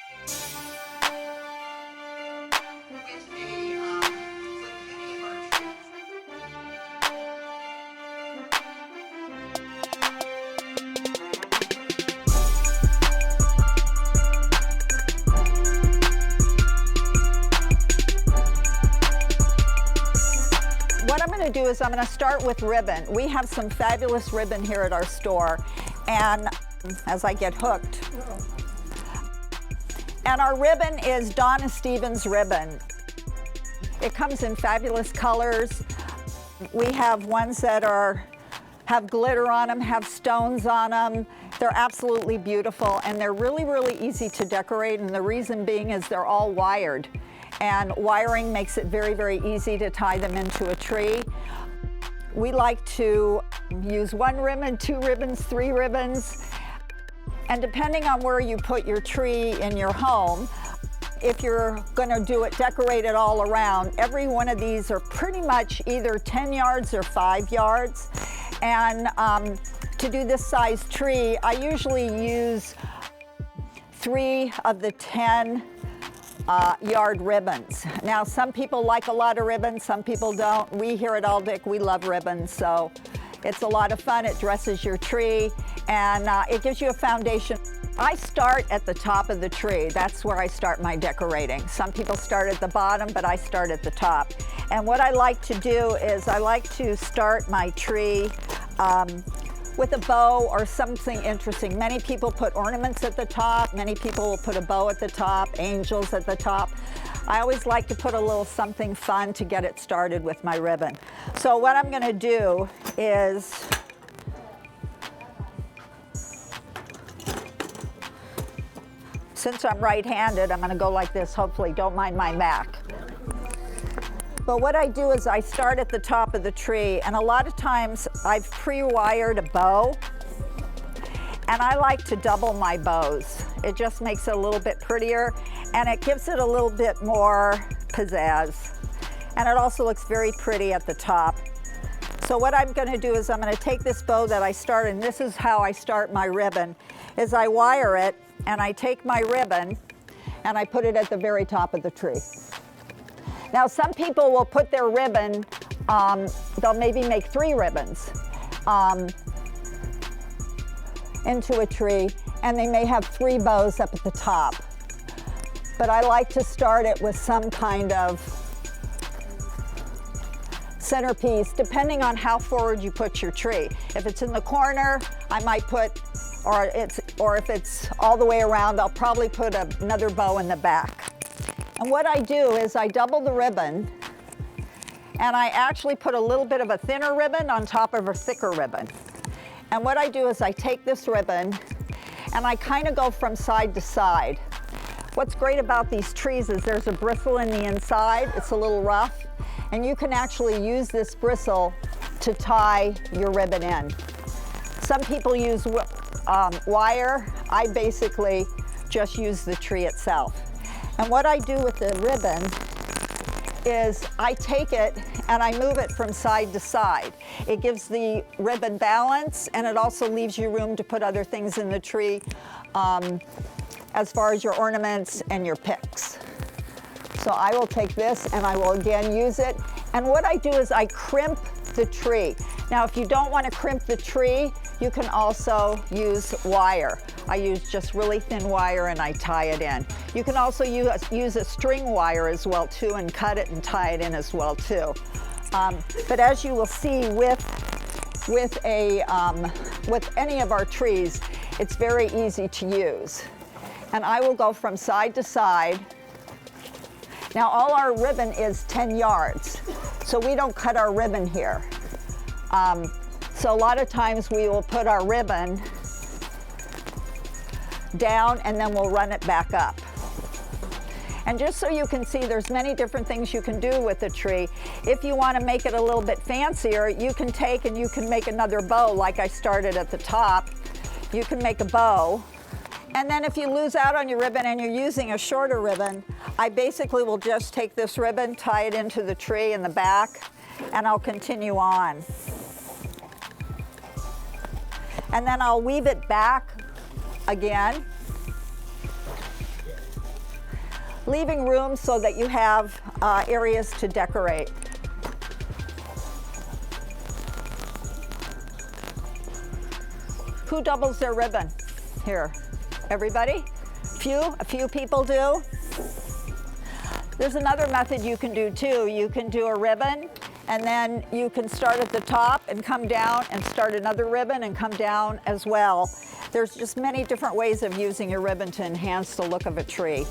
What I'm going to do is I'm going to start with ribbon. We have some fabulous ribbon here at our store, and as I get hooked. And our ribbon is Donna Stevens ribbon. It comes in fabulous colors. We have ones that have glitter on them, have stones on them. They're absolutely beautiful, and they're really, really easy to decorate, and the reason being is they're all wired. And wiring makes it very, very easy to tie them into a tree. We like to use 1 ribbon, 2 ribbons, 3 ribbons. And depending on where you put your tree in your home, if you're going to do it, decorate it all around, every one of these are pretty much either 10 yards or 5 yards. And to do this size tree, I usually use 3 of the 10 yard ribbons. Now, some people like a lot of ribbons, some people don't. We here at Aldik, we love ribbons, so it's a lot of fun. It dresses your tree, and it gives you a foundation. I start at the top of the tree. That's where I start my decorating. Some people start at the bottom, but I start at the top. And what I like to do is I like to start my tree with a bow or something interesting. Many people put ornaments at the top. Many people will put a bow at the top, angels at the top. I always like to put a little something fun to get it started with my ribbon. So what I'm gonna do is since I'm right-handed, I'm gonna go like this, hopefully, don't mind my back. But what I do is I start at the top of the tree, and a lot of times I've pre-wired a bow, and I like to double my bows. It just makes it a little bit prettier, and it gives it a little bit more pizzazz. And it also looks very pretty at the top. So what I'm gonna do is I'm gonna take this bow that I started, and this is how I start my ribbon, is I wire it, and I take my ribbon, and I put it at the very top of the tree. Now, some people will put their ribbon, they'll maybe make 3 ribbons into a tree, and they may have 3 bows up at the top. But I like to start it with some kind of centerpiece, depending on how forward you put your tree. If it's in the corner, I might put, or if it's all the way around, I'll probably put another bow in the back. And what I do is I double the ribbon, and I actually put a little bit of a thinner ribbon on top of a thicker ribbon. And what I do is I take this ribbon, and I kind of go from side to side. What's great about these trees is there's a bristle in the inside. It's a little rough, and you can actually use this bristle to tie your ribbon in. Some people use wire. I basically just use the tree itself. And what I do with the ribbon is I take it and I move it from side to side. It gives the ribbon balance, and it also leaves you room to put other things in the tree as far as your ornaments and your picks. So I will take this and I will again use it. And what I do is I crimp the tree. Now, if you don't want to crimp the tree, you can also use wire. I use just really thin wire and I tie it in. You can also use a string wire as well too, and cut it and tie it in as well too. But as you will see with any of our trees, it's very easy to use. And I will go from side to side. Now, all our ribbon is 10 yards, so we don't cut our ribbon here. So a lot of times we will put our ribbon down and then we'll run it back up. And just so you can see, there's many different things you can do with the tree. If you want to make it a little bit fancier, you can take and you can make another bow like I started at the top. You can make a bow. And then if you lose out on your ribbon and you're using a shorter ribbon, I basically will just take this ribbon, tie it into the tree in the back, and I'll continue on. And then I'll weave it back again. leaving room so that you have areas to decorate. Who doubles their ribbon here? Everybody? A few people do. There's another method you can do too. You can do a ribbon, and then you can start at the top and come down and start another ribbon and come down as well. There's just many different ways of using your ribbon to enhance the look of a tree.